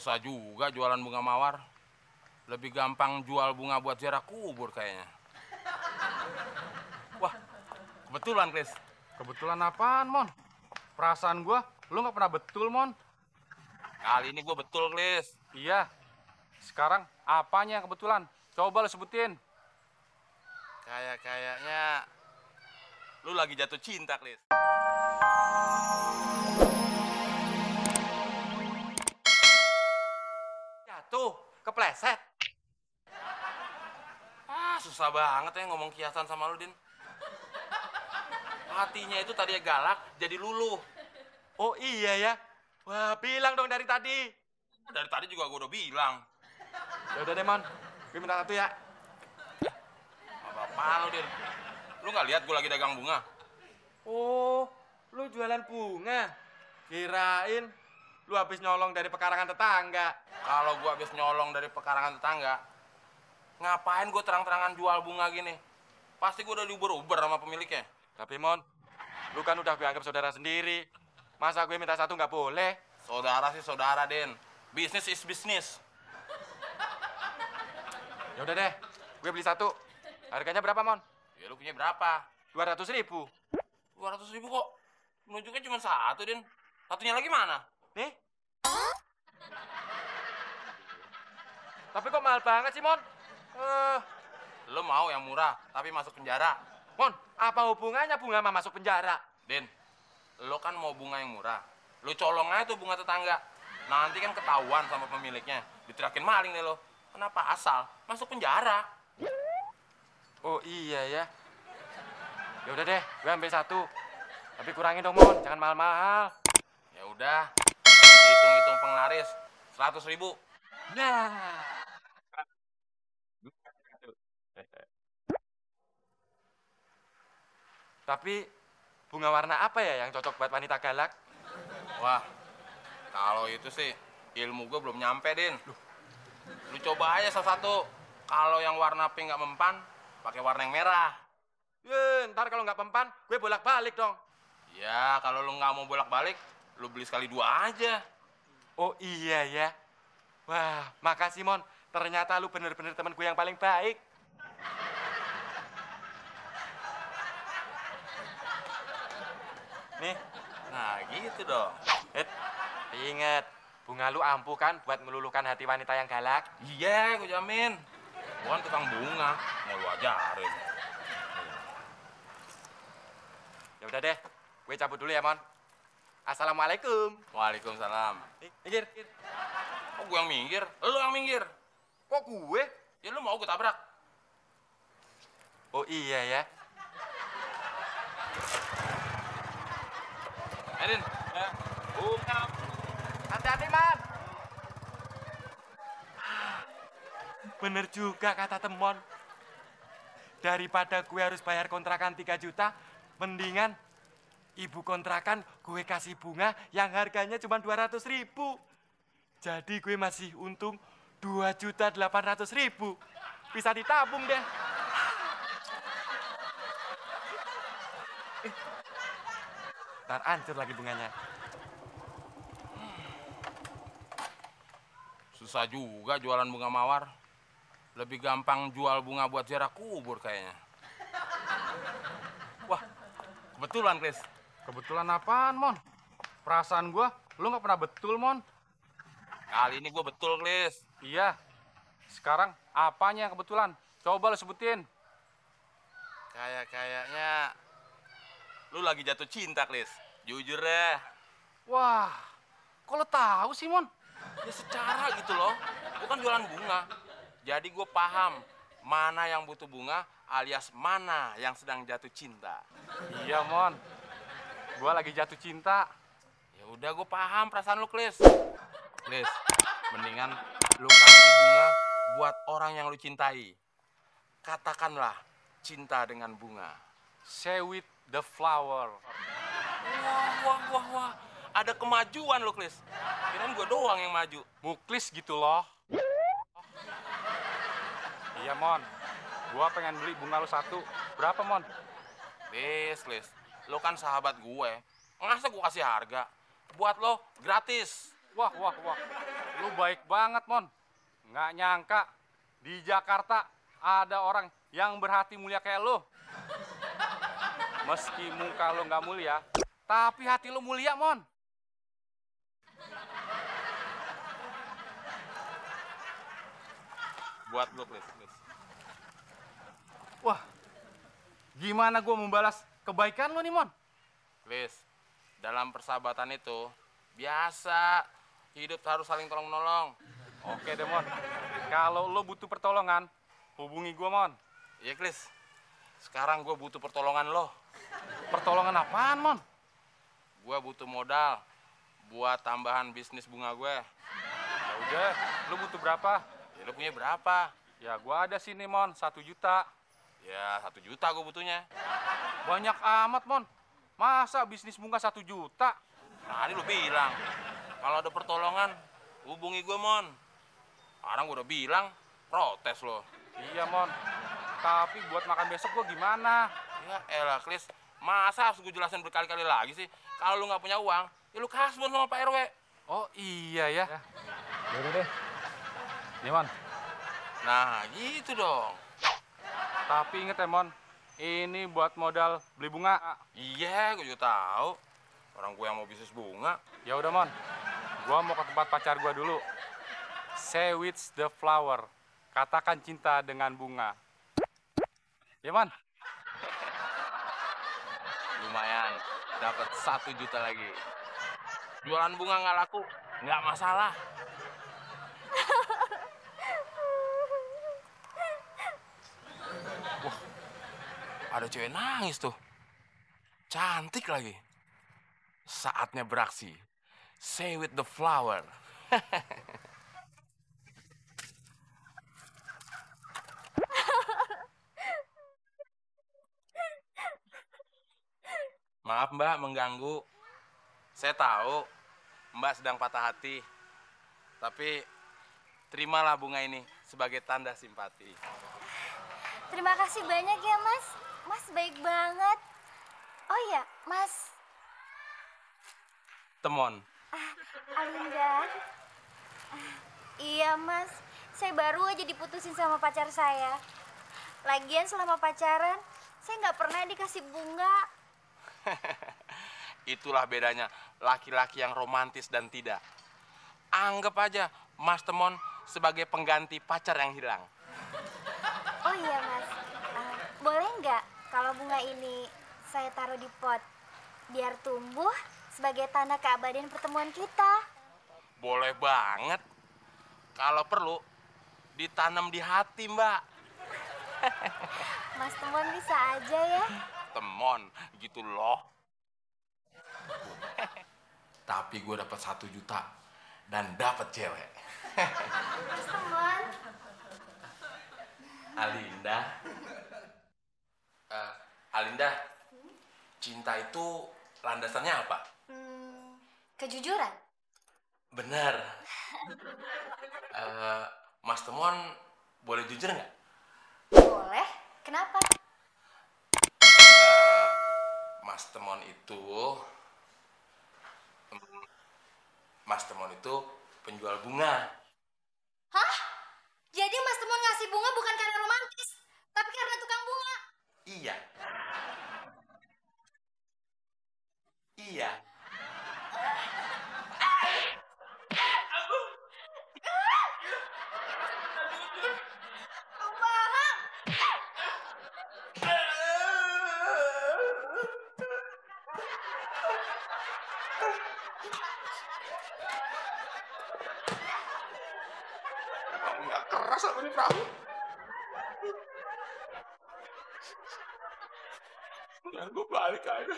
Susah juga jualan bunga mawar. Lebih gampang jual bunga buat ziarah kubur kayaknya. Wah, kebetulan, Chris. Kebetulan apaan, Mon? Perasaan gua, lu nggak pernah betul, Mon. Kali ini gue betul, Chris. Iya. Sekarang apanya yang kebetulan? Coba lu sebutin. Kayaknya lu lagi jatuh cinta, Chris. Jatuh, kepleset. Susah banget ya ngomong kiasan sama lu, Din. Hatinya itu tadinya galak, jadi luluh. Oh iya ya. Wah, bilang dong dari tadi. Dari tadi juga gue udah bilang. Ya udah deh, Mon. Gue minta satu ya. Apa-apa lu, Din? Lu nggak lihat gue lagi dagang bunga? Oh, lu jualan bunga. Kirain lu habis nyolong dari pekarangan tetangga. Kalau gue habis nyolong dari pekarangan tetangga, ngapain gue terang-terangan jual bunga gini? Pasti gue udah diuber-uber sama pemiliknya. Tapi, Mon, lu kan udah gue anggap saudara sendiri. Masa gue minta satu nggak boleh? Saudara sih saudara, Din. Bisnis is bisnis. Ya udah deh, gue beli satu. Harganya berapa, Mon? Ya lu punya berapa? 200.000. 200.000 kok. Menunjuknya cuma satu, Din. Satunya lagi mana? Nih. Tapi kok mahal banget sih, Mon? Lu mau yang murah, tapi masuk penjara. Mon, apa hubungannya bunga sama masuk penjara? Din, lu kan mau bunga yang murah. Lu colong aja tuh bunga tetangga. Nanti kan ketahuan sama pemiliknya. Diterakin maling deh lo. Kenapa asal? Masuk penjara. Oh iya ya. Ya udah deh, gue ambil satu. Tapi kurangin dong, Mon. Jangan mahal-mahal. Ya udah, hitung-hitung penglaris. 100.000. Nah. Tapi bunga warna apa ya yang cocok buat wanita galak? Wah, kalau itu sih ilmu gue belum nyampe, Din. Lu coba aja salah satu. Kalau yang warna pink nggak mempan, pakai warna yang merah. Ntar kalau nggak mempan, gue bolak-balik dong. Ya, kalau lu nggak mau bolak-balik, lu beli sekali dua aja. Oh iya ya. Wah, makasih, Mon. Ternyata lu bener-bener temen gue yang paling baik. Nih. Nah, gitu dong. Ingat, bunga lu ampuh kan buat meluluhkan hati wanita yang galak? Iya, gue jamin. Gue kan tukang bunga, mau lu ajarin. Ya udah deh, gue cabut dulu ya, Mon. Assalamualaikum. Waalaikumsalam. Minggir. Oh, gue yang minggir? Lu yang minggir? Kok gue? Ya lu mau gue tabrak? Oh iya ya. Edin, bunga. Hati-hati, Man. Bener juga kata Temon. Daripada gue harus bayar kontrakan 3 juta, mendingan ibu kontrakan gue kasih bunga yang harganya cuma 200.000. Jadi gue masih untung 2.800.000. Bisa ditabung deh. Ntar hancur lagi bunganya. Susah juga jualan bunga mawar. Lebih gampang jual bunga buat ziarah kubur kayaknya. Wah, kebetulan, Chris. Kebetulan apaan, Mon? Perasaan gua, lu nggak pernah betul, Mon. Kali ini gue betul, Chris. Iya. Sekarang apanya yang kebetulan? Coba lu sebutin. Kayaknya lu lagi jatuh cinta, Chris. Jujur deh. Wah, kok lu tahu sih, Mon? Ya secara gitu loh. Gue kan jualan bunga. Jadi gue paham mana yang butuh bunga alias mana yang sedang jatuh cinta. Iya, Mon. Gua lagi jatuh cinta. Ya udah, gue paham perasaan lu, Chris. Chris, mendingan lu kasih bunga buat orang yang lu cintai. Katakanlah cinta dengan bunga. Say with the flower. Wah. Ada kemajuan lu, Chris. Kirain gue doang yang maju. Muklis gitu loh. Iya, Mon. Gua pengen beli bunga lu satu. Berapa, Mon? Chris. Lu kan sahabat gue. Masa gue kasih harga? Buat lo gratis. Wah, wah, wah. Lu baik banget, Mon. Nggak nyangka di Jakarta ada orang yang berhati mulia kayak lu. Meski muka lu nggak mulia, tapi hati lu mulia, Mon. Buat lu, Klis. Wah, gimana gue membalas kebaikan lu nih, Mon? Klis, dalam persahabatan itu biasa hidup harus saling tolong-menolong. Oke deh, Mon. Kalau lu butuh pertolongan, hubungi gue, Mon. Iya, Klis. Sekarang gue butuh pertolongan lo. Pertolongan apaan, Mon? Gue butuh modal buat tambahan bisnis bunga gue. Ya udah, lu butuh berapa? Ya, lo punya berapa? Ya, gue ada sini, Mon, 1 juta. Ya, 1 juta gue butuhnya. Banyak amat, Mon. Masa bisnis bunga 1 juta? Tadi lo bilang, kalau ada pertolongan, hubungi gue, Mon. Sekarang gue udah bilang, protes lo. Iya, Mon. Tapi buat makan besok gue gimana? Ya elah, Klis. Masa harus gue jelasin berkali-kali lagi sih? Kalau lu nggak punya uang, ya lu kasbon sama Pak RW. Oh iya ya. Yaudah deh. Nih, Mon. Nah, gitu dong. Tapi inget ya, Mon. Ini buat modal beli bunga. Iya, gue juga tahu. Orang gue yang mau bisnis bunga. Ya udah, Mon. Gua mau ke tempat pacar gua dulu. Say with the flower. Katakan cinta dengan bunga. Ya, Mon. Lumayan, dapat 1 juta lagi. Jualan bunga nggak laku, nggak masalah. Wah, ada cewek nangis tuh. Cantik lagi. Saatnya beraksi. Say with the flower. Maaf Mbak, mengganggu. Saya tahu Mbak sedang patah hati. Tapi terimalah bunga ini sebagai tanda simpati. Terima kasih banyak ya, Mas. Mas baik banget. Oh iya, Mas. Temon. Alinda. Iya, Mas. Saya baru aja diputusin sama pacar saya. Lagian selama pacaran, saya nggak pernah dikasih bunga. Itulah bedanya laki-laki yang romantis dan tidak. Anggap aja Mas Temon sebagai pengganti pacar yang hilang. Oh iya, Mas. Boleh nggak kalau bunga ini saya taruh di pot biar tumbuh sebagai tanda keabadian pertemuan kita? Boleh banget. Kalau perlu ditanam di hati, Mbak. Mas Temon bisa aja ya. Temon, gitu loh. Tapi gue dapat 1 juta dan dapat cewek. Mas Temon. Alinda. Alinda, cinta itu landasannya apa? Kejujuran. Bener. Mas Temon boleh jujur nggak? Boleh. Kenapa? Mas Temon itu penjual bunga. Hah? Jadi Mas Temon ngasih bunga bukan karena romantis, tapi karena tukang bunga? Iya. Iya. Kumaha? Nggak keras apa ini perahu? Dan gue balik aja.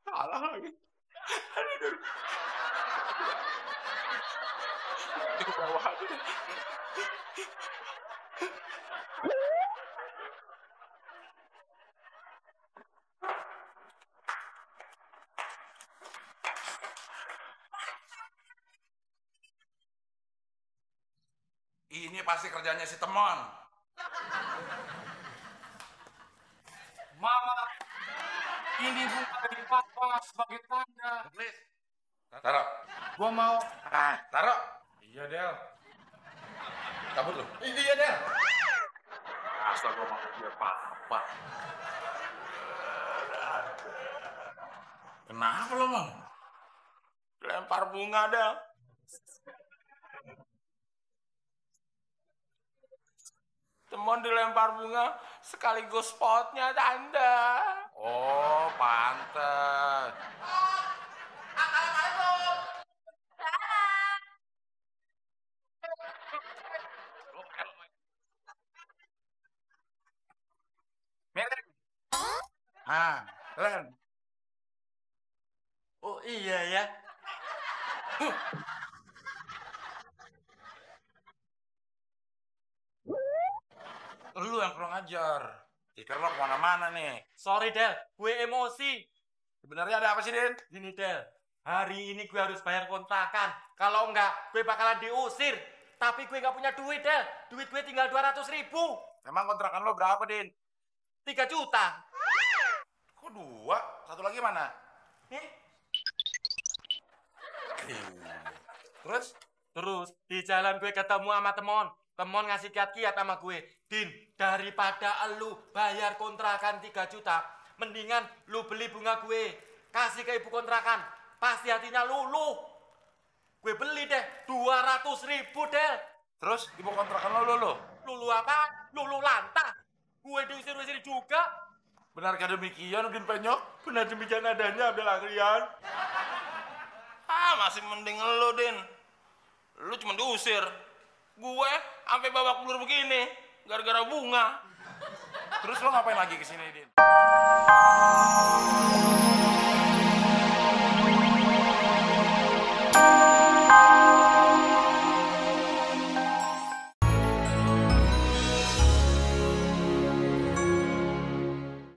Salah lagi. Aduh. Itu ke bawah aja deh. Ini pasti kerjanya si Temon. Mama, ini bunga dari papa sebagai tanda. Please, Taruh. Gua mau. Taruh. Iya, Del. Cabut lu. Iya, Del. Asal gua mau dia apa? Kenapa lo, Bang? Lempar bunga, Del. Temon dilempar bunga sekaligus spotnya, Tanda. Oh, pantes. Assalamualaikum. Len. Oh iya ya. Lu yang kurang ajar. Tikar lo kemana-mana nih. Sorry Del, gue emosi. Sebenarnya ada apa sih, Din? Gini Del, hari ini gue harus bayar kontrakan. Kalau enggak, gue bakalan diusir. Tapi gue nggak punya duit Del. Duit gue tinggal 200.000. Emang kontrakan lo berapa, Din? 3 juta. Kok 2? Satu lagi mana? Nih. Terus? Di jalan gue ketemu sama Temon. Temon ngasih kiat-kiat sama gue. Din, daripada lu bayar kontrakan 3 juta, mendingan lu beli bunga gue. Kasih ke ibu kontrakan. Pasti hatinya luluh. Gue beli deh 200.000 Del. Terus ibu kontrakan lo. Luluh apa? Luluh lantah. Gue diusir-usir juga. Benarkah demikian, Udin Penyok? Benar demikian adanya, Abdel Akrian. Masih mending lo, Din. Lu cuma diusir. Gue sampai babak belur begini gara-gara bunga. Terus lo ngapain lagi kesini, Din?